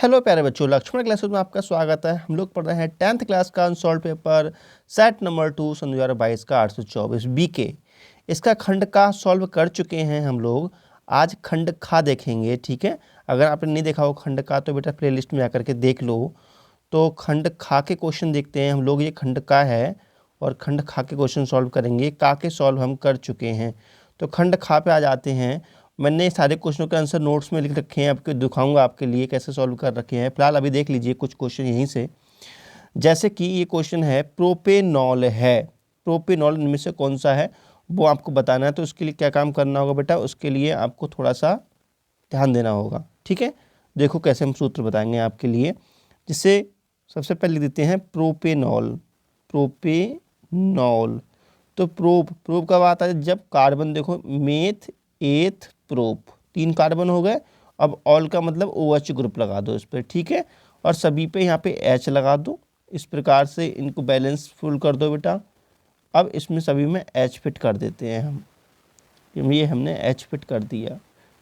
Hello प्यारे बच्चों, Lakshman classes में आपका स्वागत है। हम लोग पढ़ रहे हैं 10th क्लास का अनसॉल्व पेपर सेट नंबर 2 सन 2022 का 824 बीके। इसका खंड का सॉल्व कर चुके हैं हम लोग। आज खंड खा देखेंगे, ठीक है। अगर आपने नहीं देखा हो खंड का तो बेटा प्लेलिस्ट में आकर के देख लो। तो खंड खा के क्वेश्चन देखते हैं हम लोग। ये खंड का है और खंड खा के क्वेश्चन सॉल्व करेंगे। का के सॉल्व हम कर चुके हैं, तो खंड खा पे आ जाते हैं। मैंने सारे क्वेश्चनों के आंसर नोट्स में लिख रखे हैं, आपको दिखाऊंगा आपके लिए कैसे सॉल्व कर रखे हैं। फिलहाल अभी देख लीजिए कुछ क्वेश्चन यहीं से। जैसे कि ये क्वेश्चन है, प्रोपेनॉल है। प्रोपेनॉल इनमें से कौन सा है वो आपको बताना है। तो उसके लिए क्या काम करना होगा बेटा, उसके लिए आपको थोड़ा सा ध्यान देना होगा, ठीक है। देखो कैसे हम सूत्र बताएंगे आपके लिए। जिससे सबसे पहले लिख देते हैं प्रोपेनॉल। प्रोपेनॉल तो प्रोप कब आता है, जब कार्बन देखो मेथ एथ प्रोप 3 कार्बन हो गए। अब ऑल का मतलब OH ग्रुप लगा दो इस पर, ठीक है। और सभी पे यहाँ पे H लगा दो। इस प्रकार से इनको बैलेंस फुल कर दो बेटा। अब इसमें सभी में H फिट कर देते हैं हम। ये हमने H फिट कर दिया,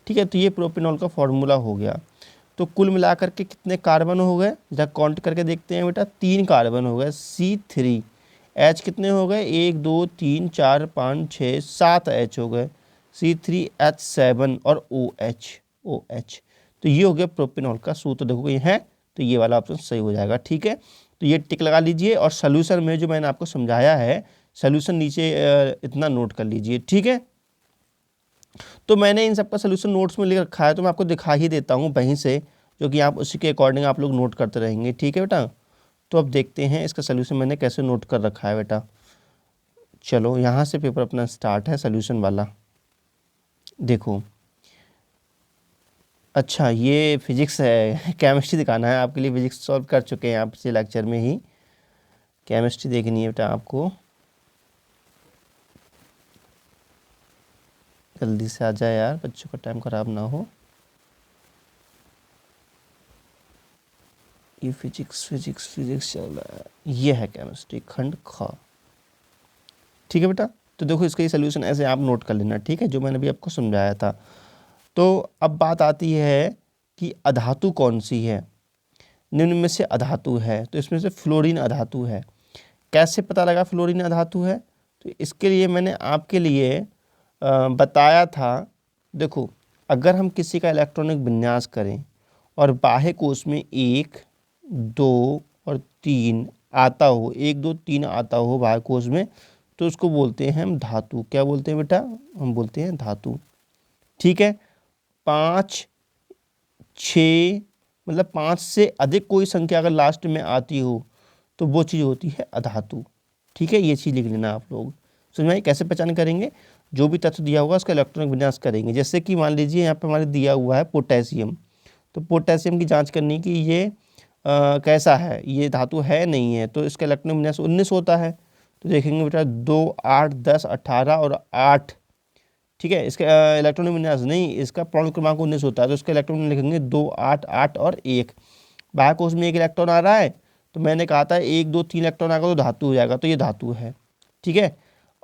ठीक है। तो ये प्रोपेनॉल का फॉर्मूला हो गया। तो कुल मिलाकर के कितने कार्बन हो गए, जब काउंट करके देखते हैं बेटा 3 कार्बन हो गए C3। H कितने हो गए, 1 2 3 4 5 6 7 H हो गए C3H7 और OH। तो ये हो गया प्रोपेनॉल का सूत्र। देखो ये है तो ये वाला ऑप्शन सही हो जाएगा, ठीक है। तो ये टिक लगा लीजिए और सोल्यूशन में जो मैंने आपको समझाया है सोल्यूशन नीचे इतना नोट कर लीजिए, ठीक है। तो मैंने इन सबका सोल्यूशन नोट्स में लिख रखा है, तो मैं आपको दिखा ही देता हूँ वहीं से, जो कि आप उसी के अकॉर्डिंग आप लोग नोट करते रहेंगे, ठीक है बेटा। तो अब देखते हैं इसका सोल्यूशन मैंने कैसे नोट कर रखा है बेटा। चलो यहाँ से पेपर अपना स्टार्ट है सोल्यूशन वाला। देखो अच्छा ये फिजिक्स है, केमिस्ट्री दिखाना है आपके लिए। फिजिक्स सॉल्व कर चुके हैं आप पिछले लेक्चर में ही। केमिस्ट्री देखनी है बेटा आपको, जल्दी से आ जाए यार, बच्चों का टाइम खराब ना हो। ये फिजिक्स चल रहा है। ये है केमिस्ट्री खंड ख, ठीक है बेटा। तो देखो इसका ये सोल्यूशन ऐसे आप नोट कर लेना, ठीक है, जो मैंने भी आपको समझाया था। तो अब बात आती है कि अधातु कौन सी है। निम्न में से अधातु है, तो इसमें से फ्लोरीन अधातु है। कैसे पता लगा फ्लोरीन अधातु है, तो इसके लिए मैंने आपके लिए बताया था। देखो अगर हम किसी का इलेक्ट्रॉनिक विन्यास करें और बाह्य कोश में 1 2 और 3 आता हो, 1 2 3 आता हो बाह्य कोश में, तो उसको बोलते हैं हम धातु। क्या बोलते हैं बेटा, हम बोलते हैं धातु, ठीक है। 5 6 मतलब 5 से अधिक कोई संख्या अगर लास्ट में आती हो तो वो चीज़ होती है अधातु, ठीक है। ये चीज़ लिख लेना आप लोग। समझ में कैसे पहचान करेंगे, जो भी तत्व दिया होगा उसका इलेक्ट्रॉनिक विन्यास करेंगे। जैसे कि मान लीजिए यहाँ पे हमारे दिया हुआ है पोटेशियम, तो पोटेशियम की जांच करनी कि ये कैसा है, ये धातु है नहीं है, तो इसका इलेक्ट्रॉनिक विन्यास 19 होता है। तो देखेंगे बेटा 2 8 10 18 और 8, ठीक है। इसका इलेक्ट्रॉनिक विन्यास नहीं, इसका परमाणु क्रमांक 19 होता है, तो इसका इलेक्ट्रॉन लिखेंगे 2 8 8 और 1। बाह्य कोश में 1 इलेक्ट्रॉन आ रहा है, तो मैंने कहा था 1 2 3 इलेक्ट्रॉन आएगा तो धातु हो जाएगा, तो ये धातु है, ठीक है।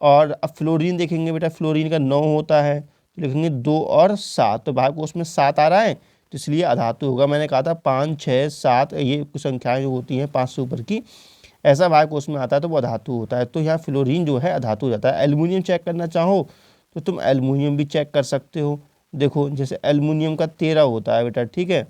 और अब फ्लोरीन देखेंगे बेटा, फ्लोरीन का 9 होता है, तो लिखेंगे 2 और 7। तो बाह्य कोश में 7 आ रहा है तो इसलिए अधातु होगा। मैंने कहा था 5 6 7 ये कुछ संख्याएँ जो होती हैं 5 से ऊपर की, ऐसा बाह्य कोश में आता है तो वो अधातु होता है। तो यहाँ फ्लोरीन जो है अधातु हो जाता है। एल्युमिनियम चेक करना चाहो तो तुम एल्युमिनियम भी चेक कर सकते हो। देखो जैसे एल्युमिनियम का 13 होता है बेटा, ठीक है।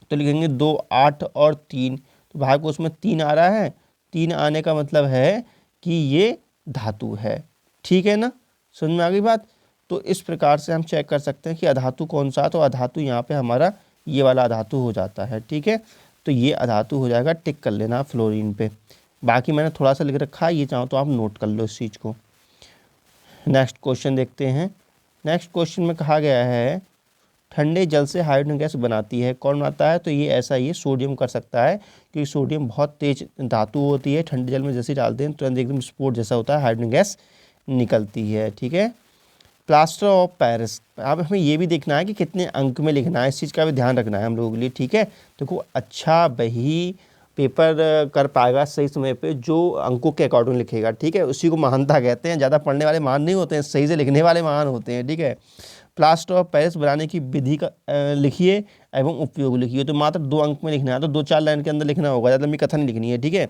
तो लिखेंगे 2 8 और 3, तो बाह्य कोश में 3 आ रहा है, 3 आने का मतलब है कि ये धातु है, ठीक है ना। समझ में आ गई बात। तो इस प्रकार से हम चेक कर सकते हैं कि अधातु कौन सा, तो अधातु यहाँ पे हमारा ये वाला अधातु हो जाता है, ठीक है। तो ये अधातु हो जाएगा, टिक कर लेना फ्लोरीन पे। बाकी मैंने थोड़ा सा लिख रखा है, ये चाहो तो आप नोट कर लो इस चीज़ को। नेक्स्ट क्वेश्चन देखते हैं। नेक्स्ट क्वेश्चन में कहा गया है ठंडे जल से हाइड्रोजन गैस बनाती है। कौन बनाता है, तो ये ऐसा ही सोडियम कर सकता है, क्योंकि सोडियम बहुत तेज धातु होती है। ठंडे जल में जैसे ही डालते हैं तुरंत एकदम स्फोट जैसा होता है, हाइड्रोजन गैस निकलती है, ठीक है। प्लास्टर ऑफ पेरिस, अब हमें ये भी देखना है कि कितने अंक में लिखना है, इस चीज़ का भी ध्यान रखना है हम लोगों के लिए, ठीक है। देखो अच्छा वही पेपर कर पाएगा सही समय पे जो अंकों के अकॉर्डिंग लिखेगा, ठीक है। उसी को महानता कहते हैं। ज़्यादा पढ़ने वाले महान नहीं होते हैं, सही से लिखने वाले महान होते हैं, ठीक है। प्लास्टर ऑफ पेरिस बनाने की विधि का लिखिए एवं उपयोग लिखिए। तो मात्र 2 अंक में लिखना है, तो 2-4 लाइन के अंदर लिखना होगा, ज़्यादा लंबी कथन लिखनी है, ठीक है।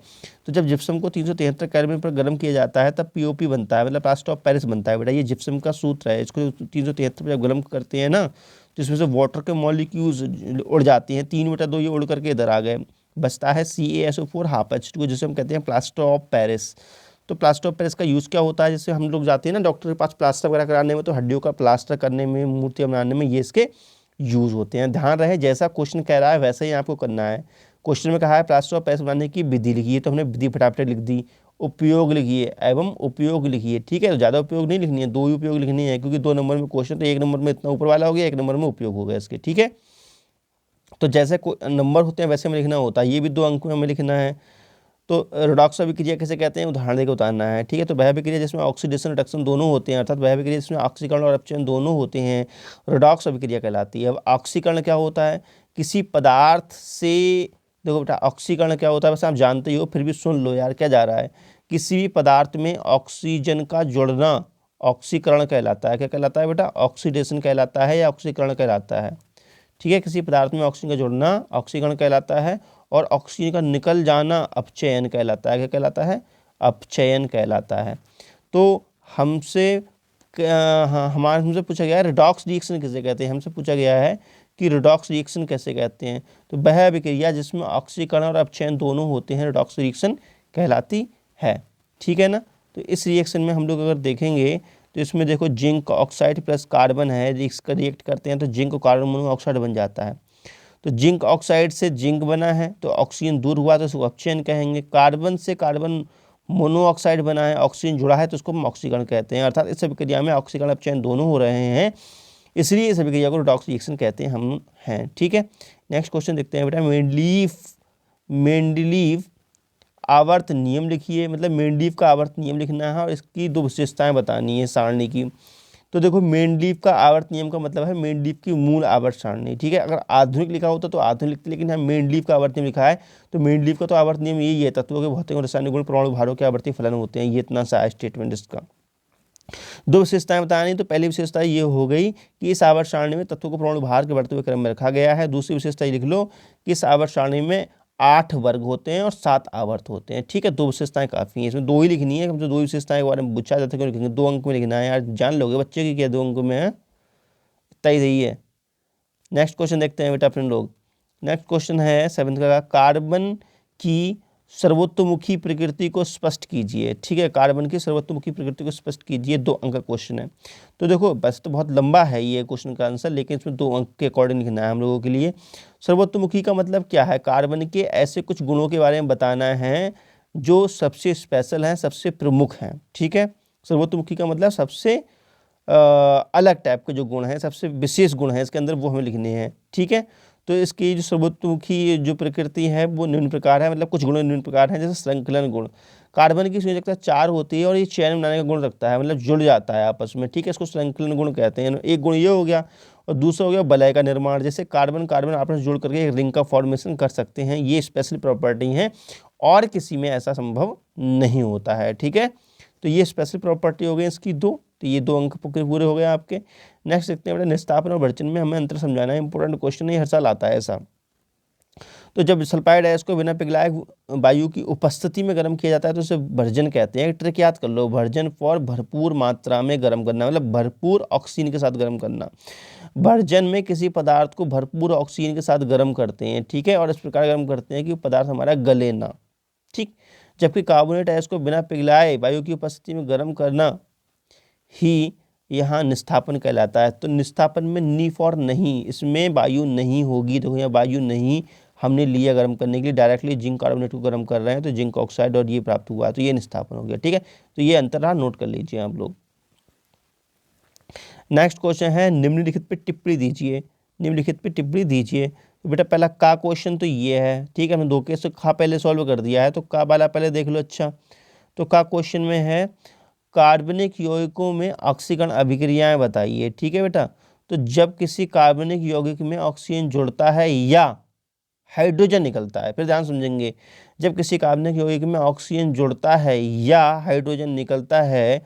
तो जब जिप्सम को 373 केल्विन पर गर्म किया जाता है तब पीओपी बनता है, मतलब प्लास्टर ऑफ पेरिस बनता है बेटा। ये जिप्सम का सूत्र है, इसको 373 पर जब गर्म करते हैं ना तो इसमें से वाटर के मॉलिक्यूल्स उड़ जाती हैं, 3/2 ये उड़ करके इधर आ गए, बचता है CaSO4 हाफ H2 जिसे हम कहते हैं प्लास्टर ऑफ पेरिस। तो प्लास्टर ऑफ पेरिस का यूज़ क्या होता है, जैसे हम लोग जाते हैं ना डॉक्टर के पास प्लास्टर वगैरह कराने में, तो हड्डियों का प्लास्टर करने में, मूर्तियाँ बनाने में ये इसके यूज़ होते हैं। ध्यान रहे जैसा क्वेश्चन कह रहा है वैसे ही आपको करना है। क्वेश्चन में कहा है प्लास्टर ऑफ पेरिस बनाने की विधि लिखिए, तो हमने विधि फटाफट लिख दी। उपयोग लिखिए एवं उपयोग लिखिए, ठीक है। तो ज़्यादा उपयोग नहीं लिखनी है, 2 ही उपयोग लिखनी है, क्योंकि 2 नंबर में क्वेश्चन, तो 1 नंबर में इतना ऊपर वाला हो गया, 1 नंबर में उपयोग हो गया इसके, ठीक है। तो जैसे नंबर होते हैं वैसे हमें लिखना होता है, ये भी 2 अंक में हमें लिखना है। तो रेडॉक्स अभिक्रिया कैसे कहते हैं, उदाहरण देकर उतारना है, ठीक है। तो वह अभिक्रिया जिसमें ऑक्सीडेशन रिडक्शन दोनों होते हैं, अर्थात वह अभिक्रिया जिसमें ऑक्सीकरण और अपचयन दोनों होते हैं, रेडॉक्स अभिक्रिया कहलाती है। अब ऑक्सीकरण क्या होता है, किसी पदार्थ से, देखो बेटा ऑक्सीकरण क्या होता है वैसे आप जानते ही हो, फिर भी सुन लो यार क्या जा रहा है। किसी भी पदार्थ में ऑक्सीजन का जुड़ना ऑक्सीकरण कहलाता है। क्या कहलाता है बेटा, ऑक्सीडेशन कहलाता है या ऑक्सीकरण कहलाता है, ठीक है। किसी पदार्थ में ऑक्सीजन का जुड़ना ऑक्सीकरण कहलाता है और ऑक्सीजन का निकल जाना अपचयन कहलाता है। क्या कहलाता है, अपचयन कहलाता है। तो हमसे पूछा गया है रिडॉक्स रिएक्शन किसे कहते हैं, हमसे पूछा गया है कि रिडॉक्स रिएक्शन कैसे कहते हैं। तो वह अभिक्रिया जिसमें ऑक्सीकरण और अपचयन दोनों होते हैं रिडॉक्स रिएक्शन कहलाती है, ठीक है ना। तो इस रिएक्शन में हम लोग अगर देखेंगे तो इसमें देखो जिंक ऑक्साइड प्लस कार्बन है, इसका रिएक्ट करते हैं तो जिंक और कार्बन मोनोऑक्साइड बन जाता है। तो जिंक ऑक्साइड से जिंक बना है तो ऑक्सीजन दूर हुआ तो उसको अपचयन कहेंगे। कार्बन से कार्बन मोनोऑक्साइड बना है, ऑक्सीजन जुड़ा है तो उसको हम ऑक्सीकरण कहते हैं। अर्थात इस अभिक्रिया में ऑक्सीकरण अपचयन दोनों हो रहे हैं, इसलिए इस अभिक्रिया को रिडॉक्स रिएक्शन कहते हैं, ठीक है। नेक्स्ट क्वेश्चन देखते हैं बेटा, मेंडलीव आवर्त नियम लिखिए, मतलब मेंडलीव का आवर्त नियम लिखना है और इसकी 2 विशेषताएं बतानी है सारणी की। तो देखो मेंडलीव का आवर्त नियम का मतलब है मेंडलीव की मूल आवर्त सारणी, ठीक है। अगर आधुनिक लिखा होता तो आधुनिक लिखते, लेकिन यहाँ मेंडलीव का आवर्त नियम लिखा है तो मेंडलीव का तो आवर्त नियम यही है, तत्वों के भौतिक और रासायनिक गुण परमाणु भारों के आवर्ती फलन होते हैं। ये इतना सा स्टेटमेंट इसका। 2 विशेषताएं बतानी, तो पहली विशेषता ये हो गई कि इस आवर्त सारणी में तत्वों को परमाणु भार के बढ़ते हुए क्रम में रखा गया है। दूसरी विशेषता ये लिख लो कि इस आवर्त सारणी में 8 वर्ग होते हैं और 7 आवर्त होते हैं, ठीक है। 2 विशेषताएं काफ़ी हैं, इसमें 2 ही लिखनी है, जो 2 विशेषताएं के बारे में पूछा जाता है क्यों लिखेंगे, 2 अंक में लिखना है यार, जान लोगे बच्चे की क्या 2 अंक में है, इतना ही सही है। नेक्स्ट क्वेश्चन देखते हैं बेटा अपने लोग। नेक्स्ट क्वेश्चन है 7th का, कार्बन की सर्वोत्तमुखी प्रकृति को स्पष्ट कीजिए, ठीक है। कार्बन की सर्वोत्तमुखी प्रकृति को स्पष्ट कीजिए, 2 अंक का क्वेश्चन है। तो देखो बस तो बहुत लंबा है ये क्वेश्चन का आंसर, लेकिन इसमें 2 अंक के अकॉर्डिंग लिखना है हम लोगों के लिए। सर्वोत्तमुखी का मतलब क्या है, कार्बन के ऐसे कुछ गुणों के बारे में बताना है जो सबसे स्पेशल हैं, सबसे प्रमुख हैं, ठीक है। सर्वोत्तमुखी का मतलब सबसे अलग टाइप के जो गुण हैं, सबसे विशेष गुण हैं इसके अंदर, वो हमें लिखने हैं, ठीक है। तो इसकी जो सर्वोत्तमुखी जो प्रकृति है वो निम्न प्रकार है, मतलब कुछ गुण निम्न प्रकार हैं, जैसे श्रृंखलन गुण। कार्बन की संयोजकता 4 होती है और ये चैन बनाने का गुण रखता है, मतलब जुड़ जाता है आपस में, ठीक है। इसको श्रृंखलन गुण कहते हैं। एक गुण ये हो गया और दूसरा हो गया वलय का निर्माण, जैसे कार्बन कार्बन आपस में जुड़ करके एक रिंग का फॉर्मेशन कर सकते हैं, ये स्पेशल प्रॉपर्टी है और किसी में ऐसा संभव नहीं होता है, ठीक है। तो ये स्पेशल प्रॉपर्टी हो गई इसकी 2, तो ये 2 अंक पूरे हो गए आपके। नेक्स्ट देखते हैं बेटा, निस्तापन और भर्चन में हमें अंतर समझाना है, इंपॉर्टेंट क्वेश्चन है, हर साल आता है ऐसा। तो जब सल्फाइड गैस को बिना पिघलाए वायु की उपस्थिति में गर्म किया जाता है तो उसे भर्जन कहते हैं। ट्रिक याद कर लो, भर्जन फॉर भरपूर मात्रा में गर्म करना, मतलब भरपूर ऑक्सीजन के साथ गर्म करना। भर्जन में किसी पदार्थ को भरपूर ऑक्सीजन के साथ गर्म करते हैं, ठीक है, और इस प्रकार गर्म करते हैं कि पदार्थ हमारा गले ना, ठीक। जबकि कार्बोनेट गैस को बिना पिघलाए वायु की उपस्थिति में गर्म करना ही यहाँ निस्थापन कहलाता है। तो निस्थापन में नी फॉर नहीं, इसमें वायु नहीं होगी, देखो यहाँ वायु नहीं हमने लिया गर्म करने के लिए, डायरेक्टली जिंक कार्बोनेट को गर्म कर रहे हैं तो जिंक ऑक्साइड और ये प्राप्त हुआ, तो ये निस्थापन हो गया, ठीक है। तो ये अंतर नोट कर लीजिए आप लोग। नेक्स्ट क्वेश्चन है, निम्नलिखित पे टिप्पणी दीजिए, निम्नलिखित पे टिप्पणी दीजिए। तो बेटा पहला का क्वेश्चन तो ये है, ठीक है, हमने 2 केस खा पहले सॉल्व कर दिया है, तो का वाला पहले देख लो। अच्छा, तो का क्वेश्चन में है कार्बनिक यौगिकों में ऑक्सीकरण अभिक्रियाएं बताइए, ठीक है बेटा। तो जब किसी कार्बनिक यौगिक में ऑक्सीजन जुड़ता है या हाइड्रोजन निकलता है, फिर ध्यान समझेंगे, जब किसी कार्बनिक यौगिक में ऑक्सीजन जुड़ता है या हाइड्रोजन निकलता है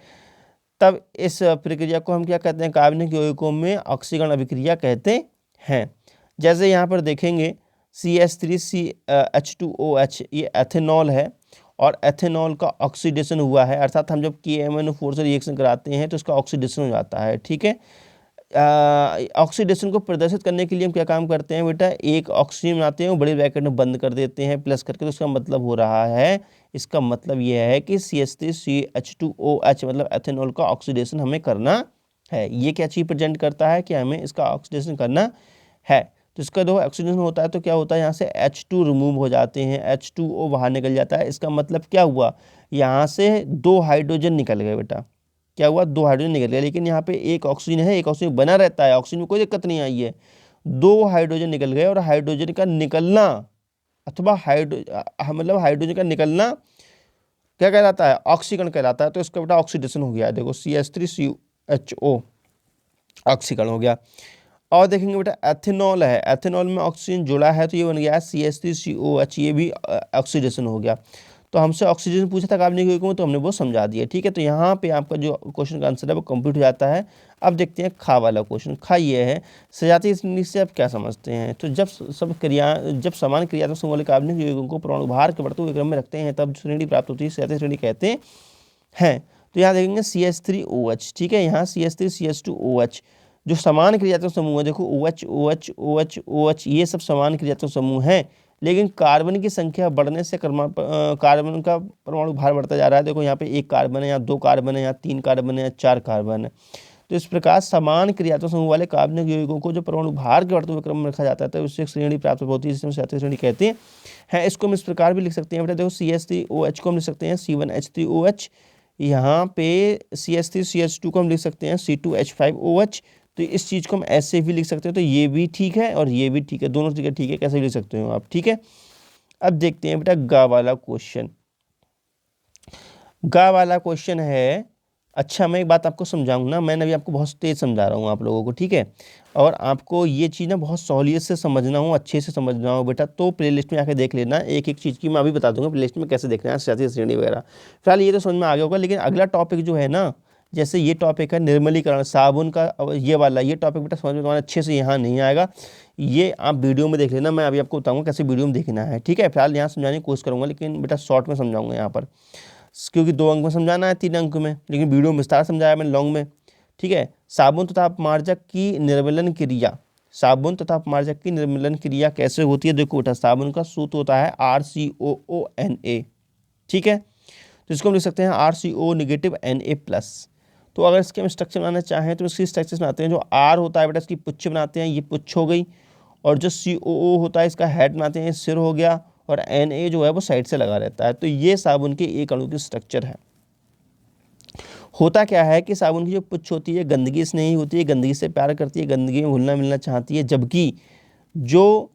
तब इस प्रक्रिया को हम क्या कहते हैं, कार्बनिक यौगिकों में ऑक्सीकरण अभिक्रिया कहते हैं। जैसे यहाँ पर देखेंगे CH3CH2OH ये एथेनॉल है और एथेनॉल का ऑक्सीडेशन हुआ है, अर्थात हम जब KMnO4 से रिएक्शन कराते हैं तो इसका ऑक्सीडेशन हो जाता है। ठीक है, ऑक्सीडेशन को प्रदर्शित करने के लिए हम क्या काम करते हैं बेटा, एक ऑक्सीजन बनाते हैं, बड़े ब्रैकेट में बंद कर देते हैं प्लस करके, तो इसका मतलब हो रहा है, इसका मतलब यह है कि CH3CH2OH मतलब एथेनॉल का ऑक्सीडेशन हमें करना है। ये क्या चीज़ प्रेजेंट करता है कि हमें इसका ऑक्सीडेशन करना है। तो इसका जो ऑक्सीडेशन होता है तो क्या होता है, यहाँ से H2 रिमूव हो जाते हैं, H2O बाहर निकल जाता है। इसका मतलब क्या हुआ, यहाँ से 2 हाइड्रोजन निकल गए बेटा। क्या हुआ, 2 हाइड्रोजन निकल गया, लेकिन यहाँ पे एक ऑक्सीजन है, एक ऑक्सीजन बना रहता है, ऑक्सीजन में कोई दिक्कत नहीं आई है। 2 हाइड्रोजन निकल गए और हाइड्रोजन का निकलना अथवा मतलब हाइड्रोजन का निकलना क्या कहलाता है, ऑक्सीकरण कहलाता है। तो इसका बेटा ऑक्सीडेशन हो गया, देखो CH3CHO ऑक्सीकरण हो गया। और देखेंगे बेटा एथेनॉल है, एथेनॉल में ऑक्सीजन जुड़ा है तो ये बन गया CH3COH, ये भी ऑक्सीडेशन हो गया। तो हमसे ऑक्सीजन पूछा था कार्बनिक यौगिकों में, तो हमने वो समझा दिया। ठीक है, तो यहाँ पे आपका जो क्वेश्चन का आंसर है वो कंप्लीट हो जाता है। अब देखते हैं खा वाला क्वेश्चन। खा ये है, सजातीय श्रेणी से आप क्या समझते हैं। तो जब समान क्रियात्मक समूह वाले कार्बनिक यौगिकों को परमाणु भार के बढ़ते हुए क्रम में रखते हैं तब श्रेणी प्राप्त होती है, सजातीय श्रेणी कहते हैं। तो यहाँ देखेंगे CH3OH, ठीक है, यहाँ CH3CH2OH जो समान क्रियात्मक समूह है, देखो OH OH OH OH ये सब समान क्रियात्मक समूह हैं, लेकिन कार्बन की संख्या बढ़ने से कार्बन का परमाणु भार बढ़ता जा रहा है। देखो यहाँ पे 1 कार्बन है, यहाँ 2 कार्बन है, यहाँ 3 कार्बन है, यहाँ 4 कार्बन है। तो इस प्रकार समान क्रियात्मक समूह वाले कार्बनिक यौगिकों को जो परमाणु भार के बढ़ते हुए क्रम में रखा जाता है तो उससे एक श्रेणी प्राप्त होती है जिसे हम सजातीय श्रेणी कहते हैं। इसको हम इस प्रकार भी लिख सकते हैं बेटा, देखो CH3OH को हम लिख सकते हैं C1H3OH, यहाँ पे CH3CH2 को हम लिख सकते हैं C2H5OH। तो इस चीज़ को हम ऐसे भी लिख सकते हैं, तो ये भी ठीक है और ये भी ठीक है, दोनों चीज़ें ठीक है, कैसे भी लिख सकते हो आप। ठीक है, अब देखते हैं बेटा गा वाला क्वेश्चन। गा वाला क्वेश्चन है, अच्छा मैं एक बात आपको समझाऊंगा ना, मैंने अभी आपको बहुत तेज समझा रहा हूँ आप लोगों को, ठीक है, और आपको ये चीज़ ना बहुत सहूलियत से समझना हो, अच्छे से समझना हो बेटा, तो प्लेलिस्ट में आके देख लेना। एक एक चीज़ की मैं अभी बता दूंगा प्लेलिस्ट में कैसे देखना है सजातीय श्रेणी वगैरह। फिलहाल ये तो समझ में आ गया होगा, लेकिन अगला टॉपिक जो है ना, जैसे ये टॉपिक है निर्मलीकरण साबुन का, ये वाला ये टॉपिक बेटा समझ में तुम्हारा अच्छे से यहाँ नहीं आएगा, ये आप वीडियो में देख लेना, मैं अभी आपको बताऊंगा कैसे वीडियो में देखना है। ठीक है, फिलहाल यहाँ समझाने की कोशिश करूँगा, लेकिन बेटा शॉर्ट में समझाऊंगा यहाँ पर, क्योंकि 2 अंक में समझाना है, 3 अंक में, लेकिन वीडियो में विस्तार समझाया मैंने लॉन्ग में। ठीक है, साबुन तथा अपमार्जक की निर्मलन क्रिया, साबुन तथा अपमार्जक की निर्मलन क्रिया कैसे होती है। देखो बेटा साबुन का सूत्र होता है RCOONA, ठीक है, तो इसको हम लिख सकते हैं RCO नेगेटिव Na+। तो अगर इसके हम स्ट्रक्चर बनाना चाहें तो इसकी स्ट्रक्चर बनाते हैं, जो R होता है बेटा इसकी पुच्छ बनाते हैं, ये पुच्छ हो गई, और जो COO होता है इसका हेड बनाते हैं, सिर हो गया, और Na जो है वो साइड से लगा रहता है। तो ये साबुन के एक अणु की स्ट्रक्चर है। होता क्या है कि साबुन की जो पुच्छ होती है गंदगी से नहीं होती है, गंदगी से प्यार करती है, गंदगी में घुलना मिलना चाहती है, जबकि जो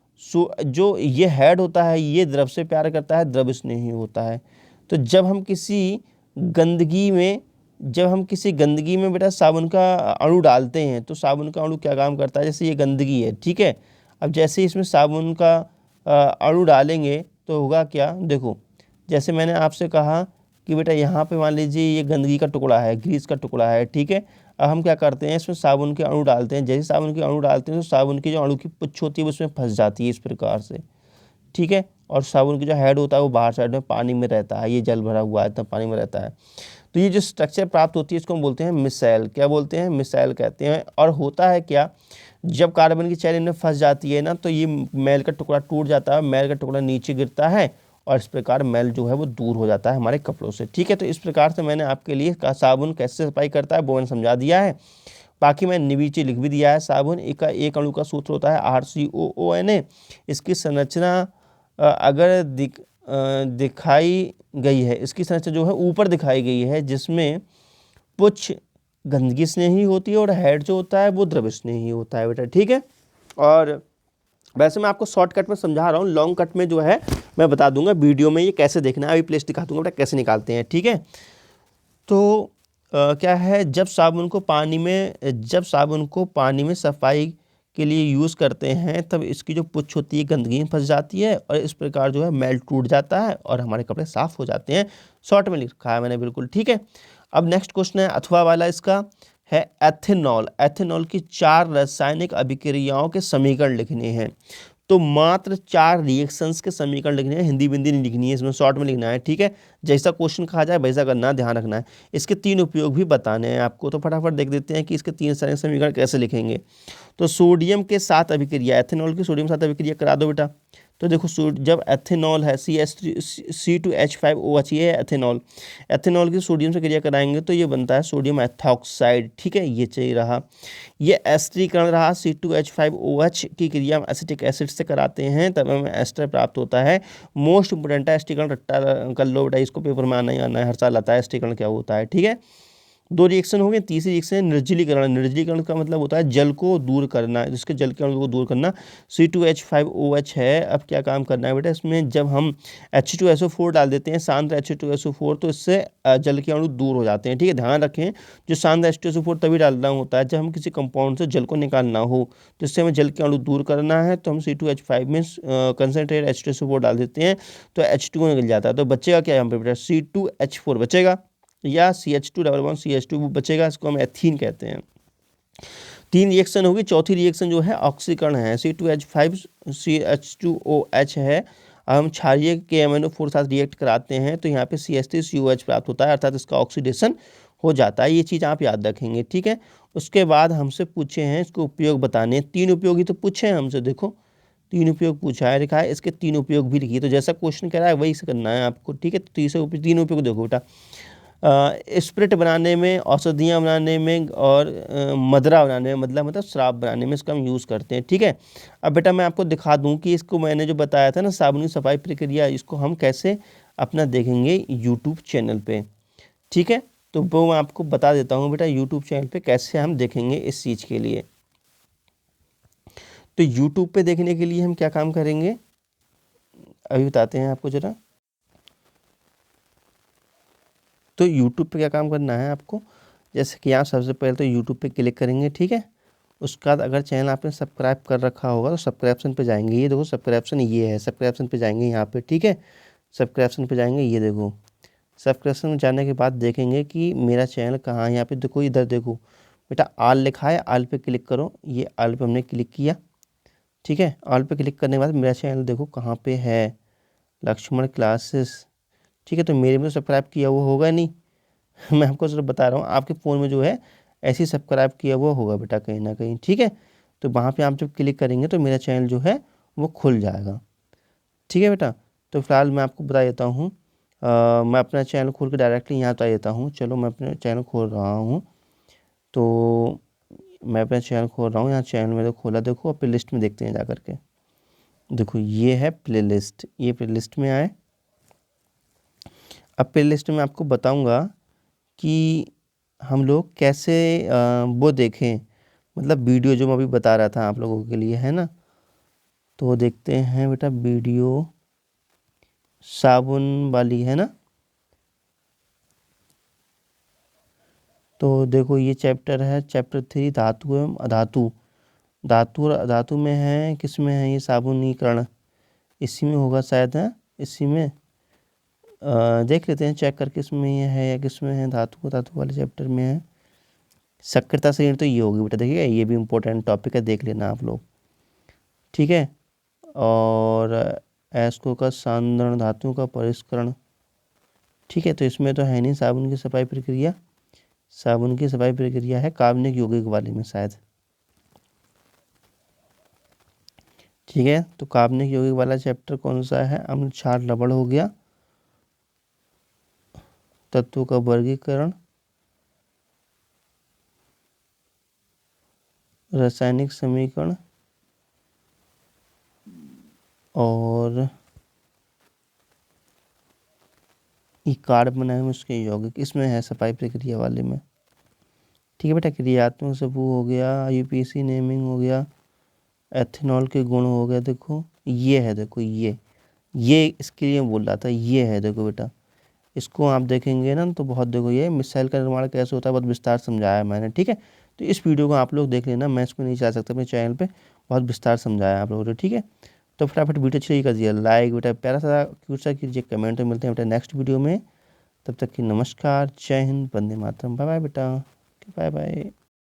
ये हेड होता है ये द्रव से प्यार करता है, द्रव स्नेही होता है। तो जब हम किसी गंदगी में बेटा साबुन का अणु डालते हैं तो साबुन का अणु क्या काम करता है, जैसे ये गंदगी है, ठीक है, अब जैसे ही इसमें साबुन का अणु डालेंगे तो होगा क्या, देखो जैसे मैंने आपसे कहा कि बेटा यहाँ पे मान लीजिए ये गंदगी का टुकड़ा है, ग्रीस का टुकड़ा है, ठीक है, अब हम क्या करते हैं इसमें साबुन के अणु डालते हैं, जैसे साबुन के अणु डालते हैं तो साबुन की जो अणु की पुच्छ होती है वो उसमें फंस जाती है इस प्रकार से, ठीक है, और साबुन की जो हेड होता है वो बाहर साइड में पानी में रहता है, ये जल भरा हुआ है तब पानी में रहता है। तो ये जो स्ट्रक्चर प्राप्त होती है इसको हम बोलते हैं मिसाइल, क्या बोलते हैं, मिसाइल कहते हैं। और होता है क्या, जब कार्बन की चैन इनमें फंस जाती है ना तो ये मैल का टुकड़ा टूट जाता है, मैल का टुकड़ा नीचे गिरता है और इस प्रकार मैल जो है वो दूर हो जाता है हमारे कपड़ों से। ठीक है, तो इस प्रकार से मैंने आपके लिए साबुन कैसे सफाई करता है वो मैंने समझा दिया है, बाकी मैंने नीचे लिख भी दिया है। साबुन एक अणु का सूत्र होता है RCOONA। इसकी संरचना अगर दिखाई गई है, इसकी संरचना जो है ऊपर दिखाई गई है, जिसमें पुच्छ गंदगी स्नेही होती है और हेड जो होता है वो द्रव स्नेही होता है बेटा। ठीक है, और वैसे मैं आपको शॉर्टकट में समझा रहा हूँ, लॉन्ग कट में जो है मैं बता दूंगा वीडियो में ये कैसे देखना है, अभी प्लेस दिखा दूंगा बेटा कैसे निकालते हैं। ठीक है, तो क्या है, जब साबुन को पानी में सफाई के लिए यूज़ करते हैं तब इसकी जो पुच्छ होती है गंदगी में फंस जाती है और इस प्रकार जो है मैल टूट जाता है और हमारे कपड़े साफ़ हो जाते हैं। शॉर्ट में लिखा है मैंने बिल्कुल। ठीक है, अब नेक्स्ट क्वेश्चन है अथवा वाला, इसका है एथेनॉल। एथेनॉल की 4 रासायनिक अभिक्रियाओं के समीकरण लिखने हैं। तो मात्र 4 रिएक्शंस के समीकरण लिखने हैं, हिंदी बिंदी नहीं लिखनी है, इसमें शॉर्ट में लिखना है, ठीक है। जैसा क्वेश्चन कहा जाए वैसा करना, ध्यान रखना है। इसके 3 उपयोग भी बताने हैं आपको, तो फटाफट देख देते हैं कि इसके 3 सारे समीकरण कैसे लिखेंगे। तो सोडियम के साथ अभिक्रिया, एथेनॉल की सोडियम के साथ अभिक्रिया करा दो बेटा। तो देखो जब एथेनॉल है C2H5OH, ये है एथेनॉल। एथेनॉल की सोडियम से क्रिया कराएंगे तो ये बनता है सोडियम एथॉक्साइड, ठीक है, ये चाहिए रहा। ये एस्टरीकरण रहा, C2H5OH की क्रिया हम एसिटिक एसिड से कराते हैं तब हमें एस्टर प्राप्त होता है। मोस्ट इंपोर्टेंट है एस्टरीकरण, रट्टा कर लो बेटा, इसको पेपर में आना ही आना है, हर साल आता है एस्टरीकरण क्या होता है, ठीक है। 2 रिएक्शन हो गए। तीसरी रिएक्शन है निर्जलीकरण। निर्जलीकरण का मतलब होता है जल को दूर करना, जिसके जल के अणु को दूर करना। C2H5OH है, अब क्या काम करना है बेटा, इसमें जब हम H2SO4 डाल देते हैं, शांत H2SO4, तो इससे जल के अणु दूर हो जाते हैं, ठीक है। ध्यान रखें, जो शांत H2SO4 तभी डालना होता है जब हम किसी कंपाउंड से जल को निकालना हो, तो इससे हमें जल के अणु दूर करना है, तो हम C2H5 में कंसनट्रेट H2SO4 डाल देते हैं, तो H2 निकल जाता है। तो बचेगा क्या यहाँ पे बेटा, C2H4 बचेगा, या CH2 बचेगा, इसको हम एथीन कहते हैं। 3 रिएक्शन होगी। चौथी रिएक्शन जो है ऑक्सीकरण है, C2H5CH2OH है। हम क्षारीय के MnO4 साथ रिएक्ट कराते हैं तो यहाँ पे CH3COH प्राप्त होता है, अर्थात इसका ऑक्सीडेशन हो जाता है। ये चीज़ आप याद रखेंगे, ठीक है। उसके बाद हमसे पूछे हैं इसको उपयोग बताने, 3 उपयोग ही तो पूछे हैं हमसे, देखो 3 उपयोग पूछा है, लिखा है इसके 3 उपयोग भी लिखिए। तो जैसा क्वेश्चन कह रहा है वही से करना है आपको, ठीक है। तो 3 उपयोग देखो बेटा, स्प्रिट बनाने में, औषधियाँ बनाने में और मदरा बनाने में, मतलब शराब बनाने में इसका हम यूज़ करते हैं, ठीक है। अब बेटा मैं आपको दिखा दूं कि इसको मैंने जो बताया था ना साबुन की सफाई प्रक्रिया, इसको हम कैसे अपना देखेंगे यूट्यूब चैनल पे, ठीक है। तो वो मैं आपको बता देता हूँ बेटा यूट्यूब चैनल पे कैसे हम देखेंगे इस चीज़ के लिए। तो यूट्यूब पे देखने के लिए हम क्या काम करेंगे अभी बताते हैं आपको ज़रा। तो यूट्यूब पे क्या काम करना है आपको, जैसे कि आप सबसे पहले तो यूट्यूब पे क्लिक करेंगे, ठीक है। उसके बाद अगर चैनल आपने सब्सक्राइब कर रखा होगा तो सब्सक्रिप्शन पे जाएंगे, ये देखो सब्सक्रिप्शन ये है, सब्सक्रिप्शन पे जाएंगे यहाँ पे, ठीक है। सब्सक्रिप्शन पे जाएंगे, ये देखो सब्सक्रिप्शन में जाने के बाद देखेंगे कि मेरा चैनल कहाँ है। यहाँ पे देखो, इधर देखो बेटा आल लिखा है, आल पे क्लिक करो, ये आल पे हमने क्लिक किया, ठीक है। आल पे क्लिक करने के बाद मेरा चैनल देखो कहाँ पे है, लक्ष्मण क्लासेस, ठीक है। तो मेरे में सब्सक्राइब किया हुआ होगा नहीं मैं आपको सिर्फ बता रहा हूँ, आपके फ़ोन में जो है ऐसे ही सब्सक्राइब किया हुआ होगा बेटा कहीं ना कहीं, ठीक है। तो वहाँ पे आप जब क्लिक करेंगे तो मेरा चैनल जो है वो खुल जाएगा, ठीक है बेटा। तो फिलहाल मैं आपको बता देता हूँ, मैं अपना चैनल खोल के डायरेक्टली यहाँ बता देता हूँ। चलो मैं अपना चैनल खोल रहा हूँ, तो मैं अपना चैनल खोल रहा हूँ, यहाँ चैनल में तो खोला, देखो प्ले लिस्ट में देखते हैं जा करके। देखो ये है प्ले लिस्ट, ये प्ले लिस्ट में आए। अब प्ले लिस्ट में आपको बताऊँगा कि हम लोग कैसे वो देखें, मतलब वीडियो जो मैं अभी बता रहा था आप लोगों के लिए, है ना। तो देखते हैं बेटा वीडियो साबुन वाली, है ना। तो देखो ये चैप्टर है, चैप्टर 3 धातु एवं अधातु। धातु और अधातु में है, किस में है ये साबुनीकरण, इसी में होगा शायद, है इसी में। देख लेते हैं चेक करके इसमें ये है या किस में है, धातु धातु वाले चैप्टर में है। सक्रियता श्रेणी तो ये होगी बेटा, देखिएगा ये भी इम्पोर्टेंट टॉपिक है, देख लेना आप लोग, ठीक है। और एस्को का सांद्रण धातुओं का परिष्करण, ठीक है। तो इसमें तो है नहीं साबुन की सफाई प्रक्रिया, साबुन की सफाई प्रक्रिया है कार्बनिक यौगिक वाले में शायद, ठीक है। तो कार्बनिक यौगिक वाला चैप्टर कौन सा है, अम्ल क्षार लवण हो गया, तत्वों का वर्गीकरण, रासायनिक समीकरण, और ये कार्ब बनाए हुए उसके यौगिक, इसमें है सफाई प्रक्रिया वाले में, ठीक है बेटा। क्रियात्मक समूह हो गया, यूपीसी नेमिंग हो गया, एथेनॉल के गुण हो गए, देखो ये है, देखो ये इसके लिए बोल रहा था, ये है देखो बेटा। इसको आप देखेंगे ना तो बहुत, देखो ये मिसाइल का निर्माण कैसे होता है बहुत विस्तार समझाया मैंने, ठीक है। तो इस वीडियो को आप लोग देख लेना, मैं इसको नहीं चला सकता अपने चैनल पे, बहुत विस्तार समझाया आप लोगों ने, ठीक है। तो फटाफट वीडियो अच्छी कर दिया लाइक बेटा, प्यारा सा क्यूट सा कीजिए कमेंट, तो मिलते हैं बेटा नेक्स्ट वीडियो में। तब तक की नमस्कार, जय हिंद, वंदे मातरम, बाय बाय बेटा, बाय बाय।